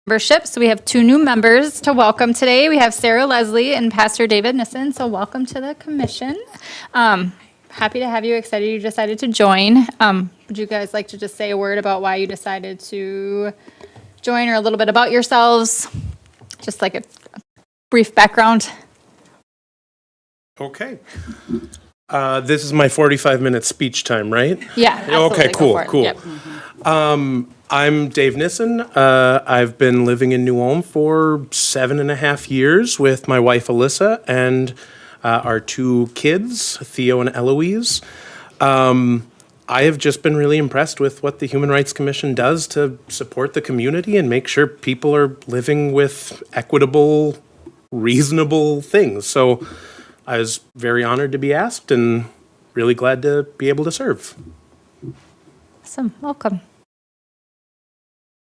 membership. So we have 2 new members to welcome today. We have Sarah Leslie and Pastor David Nissen. So welcome to the commission. Happy to have you. Excited you decided to join. Would you guys like to just say a word about why you decided to join, or a little bit about yourselves? Just like a brief background. Okay. This is my 45-minute speech time, right? Yeah. Absolutely. Okay, Go cool, for it. cool. Yep. I'm Dave Nissen. I've been living in New Ulm for 7.5 years with my wife Alyssa and our 2 kids, Theo and Eloise. I have just been really impressed with what the Human Rights Commission does to support the community and make sure people are living with equitable, reasonable things. So I was very honored to be asked and really glad to be able to serve. Awesome. Welcome.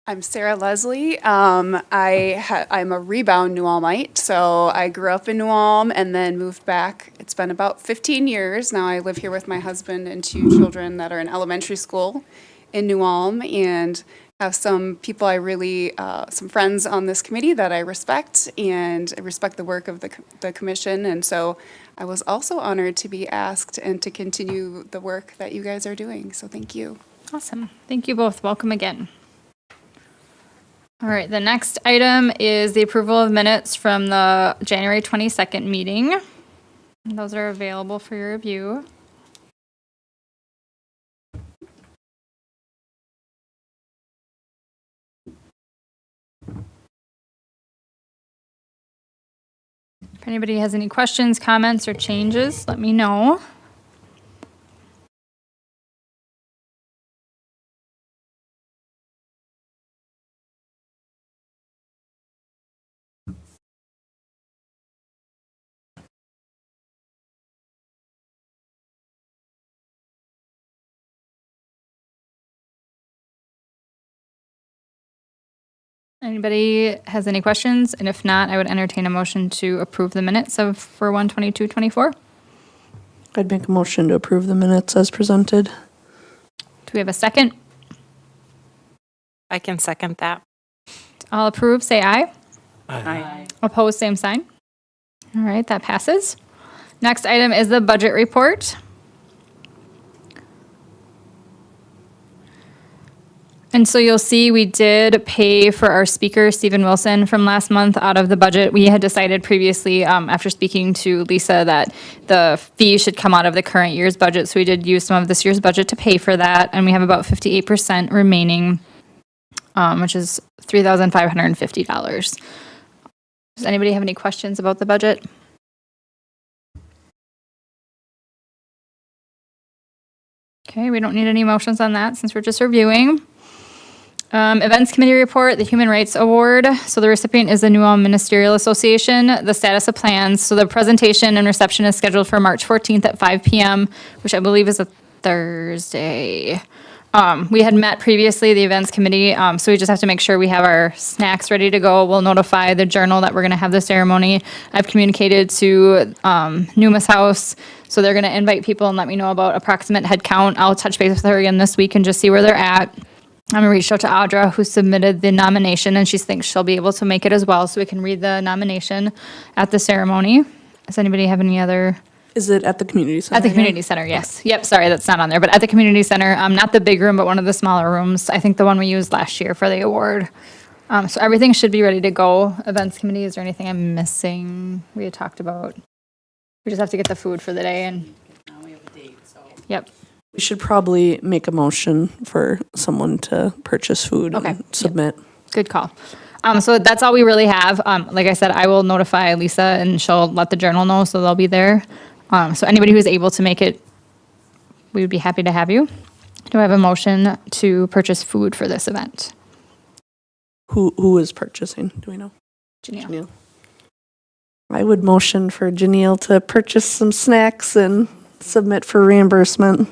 I'm Sarah Leslie. I'm a rebound New Ulmite, so I grew up in New Ulm and then moved back. It's been about 15 years. Now I live here with my husband and 2 children that are in elementary school in New Ulm, and have some people some friends on this committee that I respect, and I respect the work of the commission. And so I was also honored to be asked and to continue the work that you guys are doing. So thank you. Awesome. Thank you both. Welcome again. All right, the next item is the approval of minutes from the January 22nd meeting. Those are available for your review. If anybody has any questions, comments, or changes, let me know. Anybody has any questions? And if not, I would entertain a motion to approve the minutes for 1/22/24. I'd make a motion to approve the minutes as presented. Do we have a second? I can second that. All approve, say aye. Aye. Opposed, same sign. All right, that passes. Next item is the budget report. And so you'll see we did pay for our speaker, Stephen Wilson, from last month out of the budget. We had decided previously, after speaking to Lisa, that the fee should come out of the current year's budget. So we did use some of this year's budget to pay for that. And we have about 58% remaining, which is $3,550. Does anybody have any questions about the budget? Okay, we don't need any motions on that since we're just reviewing. Events Committee report, the Human Rights Award. So the recipient is the Ulm Ministerial Association, the status of plans. So the presentation and reception is scheduled for March 14th at 5 p.m., which I believe is a Thursday. We had met previously, the Events Committee, so we just have to make sure we have our snacks ready to go. We'll notify the journal that we're going to have the ceremony. I've communicated to Numa's house, so they're going to invite people and let me know about approximate head count. I'll touch base with her again this week and just see where they're at. I'm going to reach out to Audra, who submitted the nomination, and she thinks she'll be able to make it as well, so we can read the nomination at the ceremony. Does anybody have any other? Is it at the community center? At the community center, yes. Yep, sorry, that's not on there, but at the community center, not the big room, but one of the smaller rooms. I think the one we used last year for the award. So everything should be ready to go. Events committee, is there anything I'm missing? We had talked about. We just have to get the food for the day and. Now we have a date, so. Yep. We should probably make a motion for someone to purchase food Okay. and submit. Good call. So that's all we really have. Like I said, I will notify Lisa and she'll let the journal know, so they'll be there. So anybody who's able to make it, we would be happy to have you. Do I have a motion to purchase food for this event? Who is purchasing? Do we know? Janelle. Janelle. I would motion for Janelle to purchase some snacks and submit for reimbursement.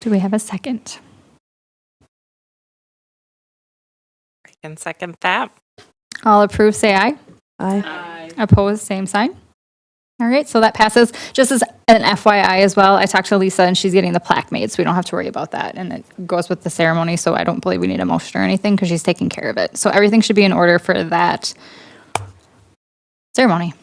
Do we have a second? I can second that. All approve, say aye. Aye. Aye. Opposed, same sign. All right, so that passes. Just as an FYI as well, I talked to Lisa and she's getting the plaque made, so we don't have to worry about that. And it goes with the ceremony, so I don't believe we need a motion or anything because she's taking care of it. So everything should be in order for that ceremony.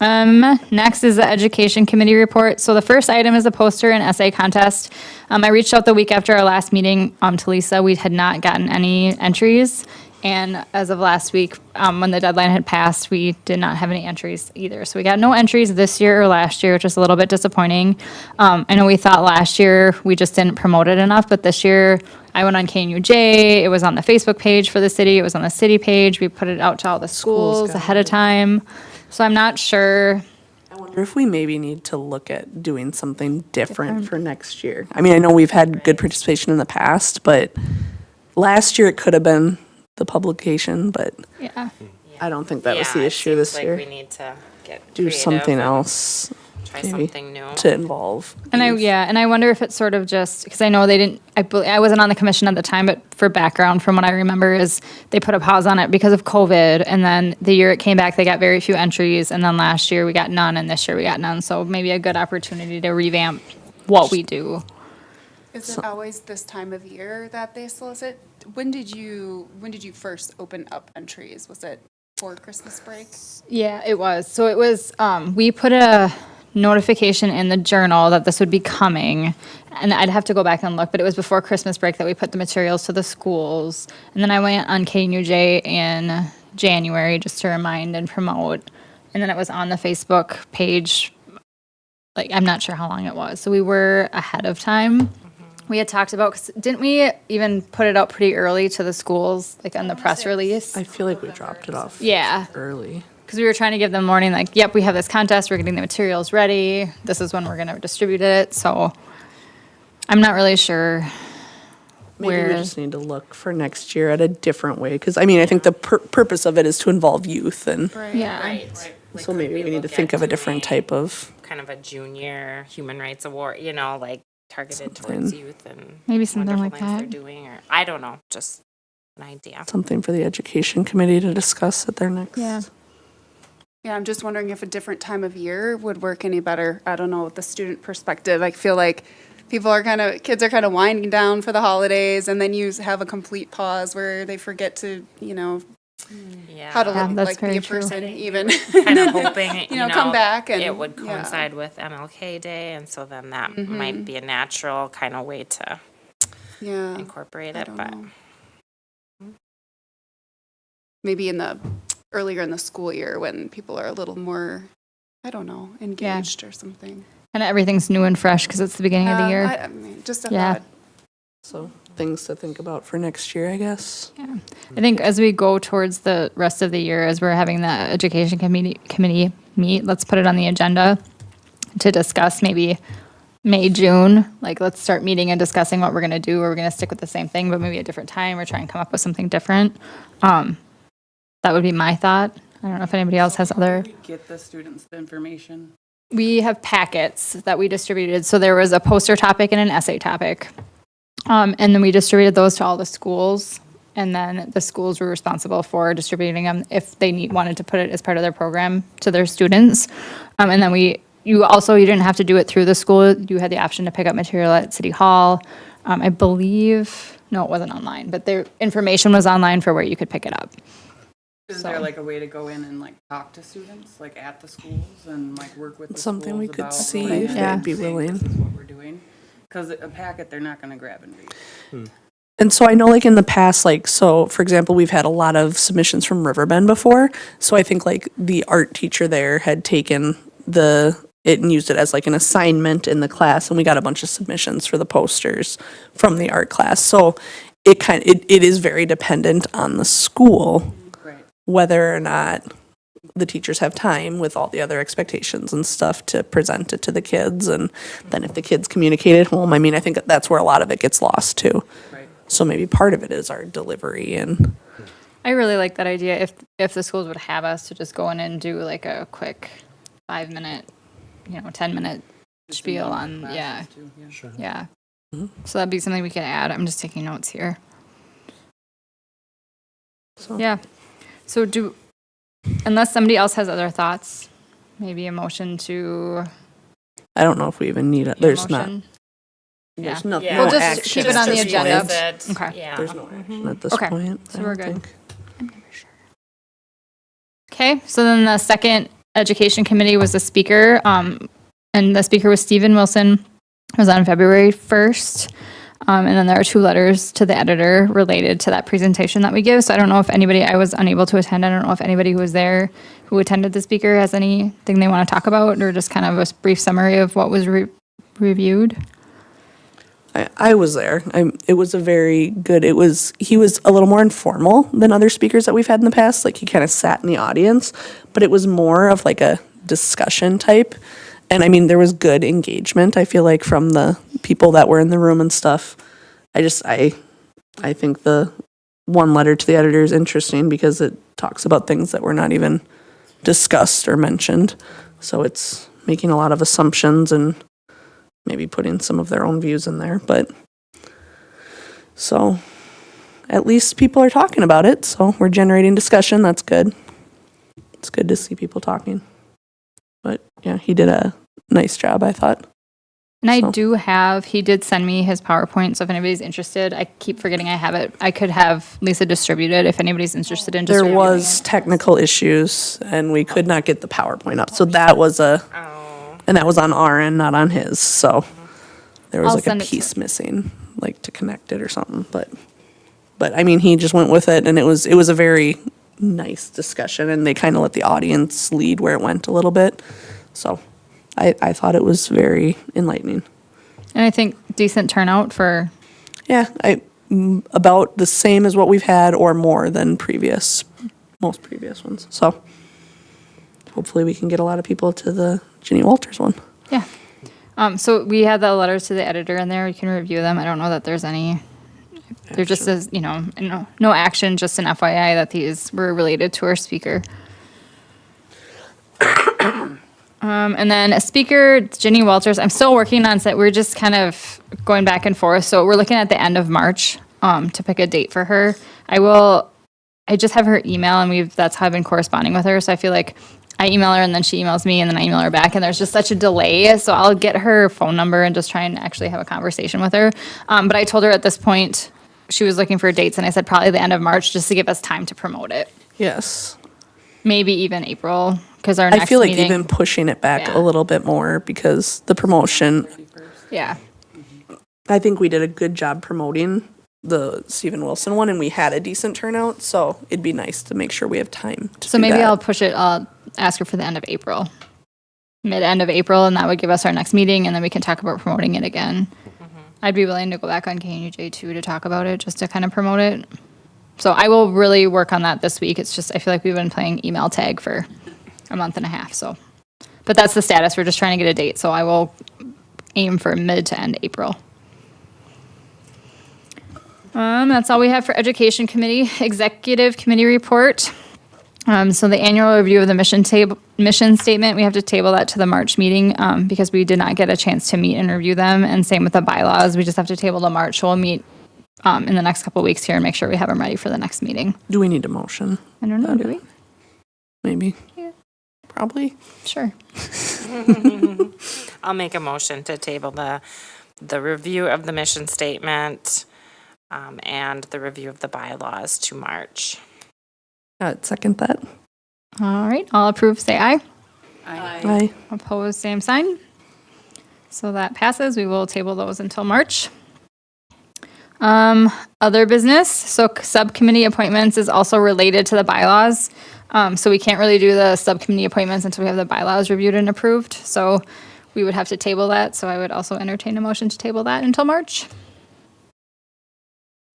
Next is the Education Committee report. So the first item is a poster and essay contest. I reached out the week after our last meeting to Lisa. We had not gotten any entries. And as of last week, when the deadline had passed, we did not have any entries either. So we got no entries this year or last year, which is a little bit disappointing. I know we thought last year we just didn't promote it enough, but this year I went on KNUJ. It was on the Facebook page for the city. It was on the city page. We put it out to all the schools got ahead of time. So I'm not sure. I wonder if we maybe need to look at doing something different for next year. I mean, I know we've had good participation in the past, but last year it could have been the publication, but Yeah. I don't think that was Yeah, the it issue seems this like year. we need to get Do creative something and else, Try maybe, something new. to involve. And I wonder if it's sort of just, because I know they didn't, I wasn't on the commission at the time, but for background, from what I remember, is they put a pause on it because of COVID, and then the year it came back, they got very few entries, and then last year we got none, and this year we got none, so maybe a good opportunity to revamp what we do. Is it always this time of year that they solicit? When did you first open up entries? Was it for Christmas break? Yeah, it was. So it was, we put a notification in the journal that this would be coming, and I'd have to go back and look, but it was before Christmas break that we put the materials to the schools. And then I went on KNUJ in January just to remind and promote. And then it was on the Facebook page, like, I'm not sure how long it was. So we were ahead of time. We had talked about, 'cause didn't we even put it out pretty early to the schools, like on the press release? I feel like we dropped it off Yeah. early. Because we were trying to give them warning, like, yep, we have this contest, we're getting the materials ready, this is when we're gonna distribute it, so I'm not really sure Maybe we where, just need to look for next year at a different way, because I mean, I think the purpose of it is to involve youth, and yeah. Right. so maybe we need to think of a different type of, Kind of a junior human rights award, like targeted towards Something. youth and Maybe something wonderful like things they're that. doing, or I don't know, just an idea. something for the education committee to discuss at their next. Yeah. Yeah, I'm just wondering if a different time of year would work any better. I don't know, with the student perspective. I feel like kids are kind of winding down for the holidays, and then you have a complete pause where they forget to, Yeah. how to Yeah, look that's like be very a true. person even. Kind of hoping, come back and it would yeah. coincide with MLK Day, and so then that Mm-hmm. might be a natural kind of way to Yeah. incorporate I it, don't but know. Maybe earlier in the school year when people are a little more, I don't know, engaged or something. And everything's new and fresh because it's the beginning of the year. I mean, just a Yeah. thought. So things to think about for next year, I guess. Yeah. I think as we go towards the rest of the year, as we're having the education committee meet, let's put it on the agenda to discuss maybe May, June. Like, let's start meeting and discussing what we're going to do. Or we're going to stick with the same thing, but maybe a different time, or try and come up with something different. That would be my thought. I don't know if anybody else has other. Get the students the information. We have packets that we distributed. So there was a poster topic and an essay topic. And then we distributed those to all the schools. And then the schools were responsible for distributing them if they wanted to put it as part of their program to their students. And then you didn't have to do it through the school. You had the option to pick up material at City Hall. I believe, no, it wasn't online, but their information was online for where you could pick it up. Is there like a way to go in and like talk to students like at the schools and like work with the Something schools we could about, see like, if Yeah. they'd be saying, willing. This is what we're doing. Because a packet they're not going to grab and read. And so I know, like, in the past, like, so for example, we've had a lot of submissions from Riverbend before. So I think like the art teacher there had taken it and used it as like an assignment in the class, and we got a bunch of submissions for the posters from the art class. So it is very dependent on the school Right. whether or not the teachers have time with all the other expectations and stuff to present it to the kids. And then if the kids communicate at home, I mean, I think that's where a lot of it gets lost too. Right. So maybe part of it is our delivery and I really like that idea. If the schools would have us to just go in and do like a quick 5-minute, 10-minute spiel on, yeah, Classes too, yeah. Sure. yeah. Mhm. So that'd be something we could add. I'm just taking notes here. so. Yeah. So unless somebody else has other thoughts, maybe a motion to. I don't know if we even need it. There's not. motion? There's Yeah. no, Yeah. no We'll just action. keep it on the at this point. agenda. Okay. Yeah. There's no action at this Okay, point. so I we're don't good. think. Okay, so then the second education committee was a speaker, and the speaker was Stephen Wilson. It was on February 1st. And then there are 2 letters to the editor related to that presentation that we give. So I don't know if anybody, I was unable to attend. I don't know if anybody who was there who attended the speaker has anything they want to talk about, or just kind of a brief summary of what was reviewed. I was there. It was a very good, he was a little more informal than other speakers that we've had in the past. Like he kind of sat in the audience, but it was more of like a discussion type. And I mean, there was good engagement, I feel like, from the people that were in the room and stuff. I think the 1 letter to the editor is interesting because it talks about things that were not even discussed or mentioned. So it's making a lot of assumptions and maybe putting some of their own views in there. But so at least people are talking about it. So we're generating discussion. That's good. It's good to see people talking. But yeah, he did a nice job, I thought. And I So- he did send me his PowerPoint. So if anybody's interested, I keep forgetting I have it. I could have Lisa distribute it if anybody's interested in just There reviewing was it. technical issues and we could not get the PowerPoint up. So that was and that was on our end, not on his. So there was I'll like a send it to piece missing, like to connect it or something. But I mean, he just went with it and it was a very nice discussion and they kind of let the audience lead where it went a little bit. So I thought it was very enlightening. And I think decent turnout for, Yeah, about the same as what we've had or more than most previous ones. So hopefully we can get a lot of people to the Ginny Walters one. yeah. So we had the letters to the editor in there. You can review them. I don't know that there's any, there just says, no action, just an FYI that these were related to our speaker. And then a speaker, Ginny Walters, I'm still working on it. We're just kind of going back and forth. So we're looking at the end of March to pick a date for her. I just have her email and that's how I've been corresponding with her. So I feel like I email her and then she emails me and then I email her back and there's just such a delay. So I'll get her phone number and just try and actually have a conversation with her. But I told her at this point she was looking for dates and I said probably the end of March just to give us time to promote it. Yes. Maybe even April because our next I feel like meeting, even pushing it back Yeah. a little bit more because the promotion, yeah. I think we did a good job promoting the Stephen Wilson one and we had a decent turnout. So it'd be nice to make sure we have time to So do maybe that. I'll push it, I'll ask her for the end of April, mid-end of April, and that would give us our next meeting, and then we can talk about promoting it again. I'd be willing to go back on KNUJ too to talk about it, just to kind of promote it. So I will really work on that this week. It's just, I feel like we've been playing email tag for a month and a half, so. But that's the status, we're just trying to get a date, so I will aim for mid to end April. That's all we have for Education Committee. Executive Committee report. So the annual review of the mission statement, we have to table that to the March meeting because we did not get a chance to meet and review them. And same with the bylaws, we just have to table to March. So we'll meet in the next couple of weeks here and make sure we have them ready for the next meeting. Do we need a motion? I don't know, do we? Maybe. Yeah. Probably. Sure. I'll make a motion to table the review of the mission statement and the review of the bylaws to March. I'd second that. All right, all approved, say aye. Aye. Opposed, same sign. So that passes. We will table those until March. Other business. So subcommittee appointments is also related to the bylaws. So we can't really do the subcommittee appointments until we have the bylaws reviewed and approved. So we would have to table that. So I would also entertain a motion to table that until March.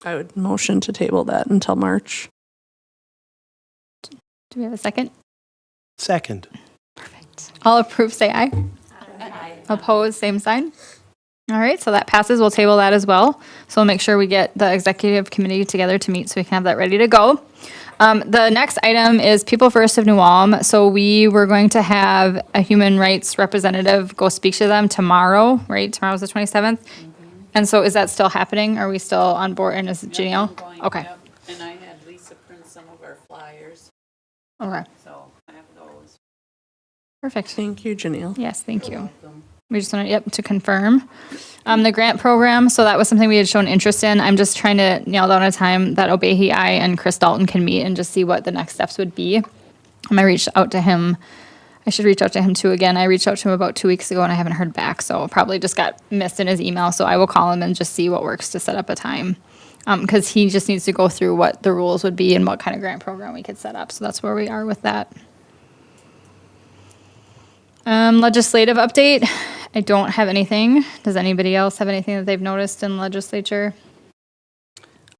I would motion to table that until March. Do we have a second? Second. All approved, say aye. Aye. Opposed, same sign. All right, so that passes. We'll table that as well. So we'll make sure we get the executive committee together to meet so we can have that ready to go. The next item is People First of New Ulm. So we were going to have a human rights representative go speak to them tomorrow, right? Tomorrow's the 27th. And so is that still happening? Are we still on board? And is it Janelle? Ongoing, Okay. yep. And I had Lisa print some of our flyers, Okay. so I have those. Perfect. Thank you, Janelle. Yes, thank you. We just wanted, to confirm. The grant program, so that was something we had shown interest in. I'm just trying to nail down a time that Obehi, I, and Chris Dalton can meet and just see what the next steps would be. I reached out to him. I should reach out to him too again. I reached out to him about 2 weeks ago and I haven't heard back, so probably just got missed in his email. So I will call him and just see what works to set up a time. Because he just needs to go through what the rules would be and what kind of grant program we could set up. So that's where we are with that. Legislative update. I don't have anything. Does anybody else have anything that they've noticed in legislature?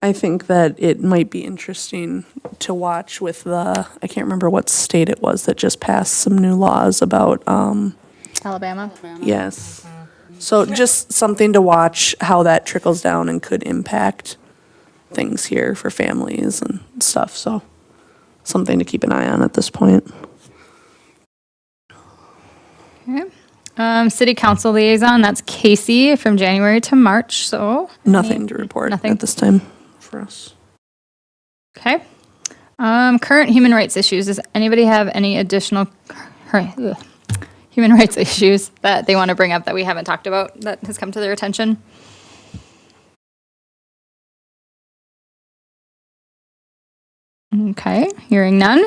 I think that it might be interesting to watch with I can't remember what state it was that just passed some new laws about, Alabama? yes. So just something to watch how that trickles down and could impact things here for families and stuff. So something to keep an eye on at this point. Okay. City council liaison, that's Casey from January to March, so. Nothing to report Nothing. at this time for us. Okay. Current human rights issues. Does anybody have any additional human rights issues that they want to bring up that we haven't talked about that has come to their attention? Okay, hearing none.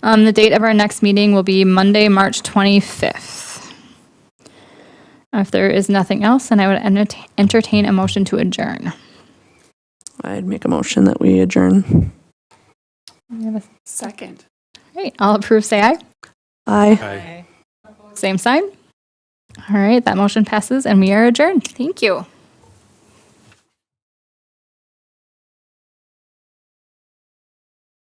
The date of our next meeting will be Monday, March 25th. If there is nothing else, then I would entertain a motion to adjourn. I'd make a motion that we adjourn. Second. Great, all approve, say aye. Aye. Aye. Same sign. All right, that motion passes and we are adjourned. Thank you.